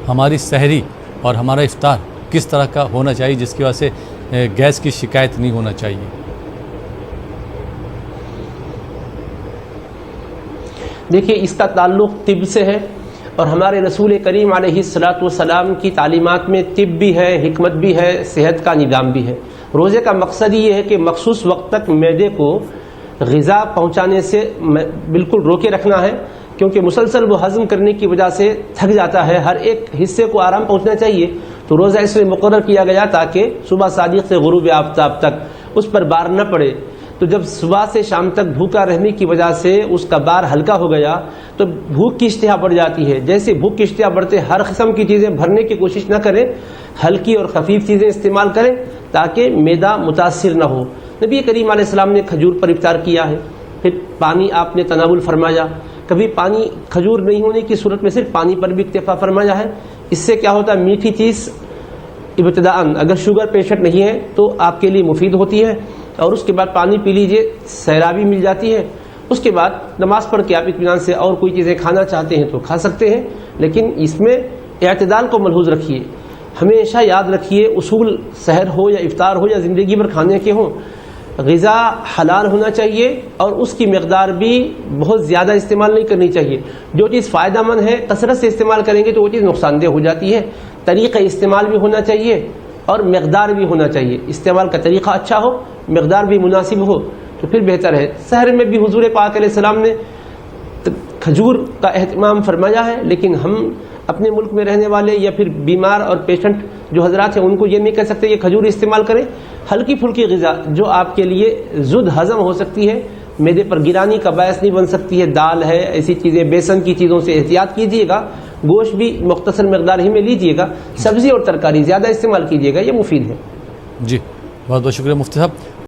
ہماری سحری اور ہمارا افطار کس طرح کا ہونا چاہیے جس کی وجہ سے گیس کی شکایت نہیں ہونا چاہیے؟ دیکھیے اس کا تعلق طب سے ہے، اور ہمارے رسول کریم علیہ الصلاۃ والسلام کی تعلیمات میں طب بھی ہے، حکمت بھی ہے، صحت کا نظام بھی ہے۔ روزے کا مقصد یہ ہے کہ مخصوص وقت تک معدے کو غذا پہنچانے سے بالکل روکے رکھنا ہے، کیونکہ مسلسل وہ ہضم کرنے کی وجہ سے تھک جاتا ہے، ہر ایک حصے کو آرام پہنچنا چاہیے۔ تو روزہ اس لیے مقرر کیا گیا تاکہ صبح صادق سے غروب آفتاب تک اس پر بار نہ پڑے۔ تو جب صبح سے شام تک بھوکا رہنے کی وجہ سے اس کا بار ہلکا ہو گیا تو بھوک کی اشتہا بڑھ جاتی ہے۔ جیسے بھوک کی اشتہا بڑھتے ہر قسم کی چیزیں بھرنے کی کوشش نہ کریں، ہلکی اور خفیف چیزیں استعمال کریں تاکہ معدہ متاثر نہ ہو۔ نبی کریم علیہ السلام نے کھجور پر افطار کیا ہے، پھر پانی آپ نے تناول فرمایا، کبھی پانی کھجور نہیں ہونے کی صورت میں صرف پانی پر بھی اکتفا فرمایا ہے۔ اس سے کیا ہوتا ہے، میٹھی چیز ابتداءً اگر شوگر پیشنٹ نہیں ہے تو آپ کے لیے مفید ہوتی ہے، اور اس کے بعد پانی پی لیجئے، سیرابی مل جاتی ہے۔ اس کے بعد نماز پڑھ کے آپ اطمینان سے اور کوئی چیزیں کھانا چاہتے ہیں تو کھا سکتے ہیں، لیکن اس میں اعتدال کو ملحوظ رکھیے۔ ہمیشہ یاد رکھیے اصول سحر ہو یا افطار ہو یا زندگی بھر کھانے کے ہوں، غذا حلال ہونا چاہیے اور اس کی مقدار بھی بہت زیادہ استعمال نہیں کرنی چاہیے۔ جو چیز فائدہ مند ہے کثرت سے استعمال کریں گے تو وہ چیز نقصان دہ ہو جاتی ہے۔ طریقہ استعمال بھی ہونا چاہیے اور مقدار بھی ہونا چاہیے۔ استعمال کا طریقہ اچھا ہو، مقدار بھی مناسب ہو تو پھر بہتر ہے۔ سحر میں بھی حضور پاک علیہ السلام نے کھجور کا اہتمام فرمایا ہے، لیکن ہم اپنے ملک میں رہنے والے یا پھر بیمار اور پیشنٹ جو حضرات ہیں ان کو یہ نہیں کہہ سکتے کہ کھجور استعمال کریں۔ ہلکی پھلکی غذا جو آپ کے لیے زود ہضم ہو سکتی ہے، معدے پر گرانی کا باعث نہیں بن سکتی ہے، دال ہے، ایسی چیزیں، بیسن کی چیزوں سے احتیاط کیجیے گا، گوشت بھی مختصر مقدار ہی میں لیجیے گا، سبزی اور ترکاری زیادہ استعمال کیجیے گا، یہ مفید ہے۔ جی بہت بہت شکریہ مفتی صاحب۔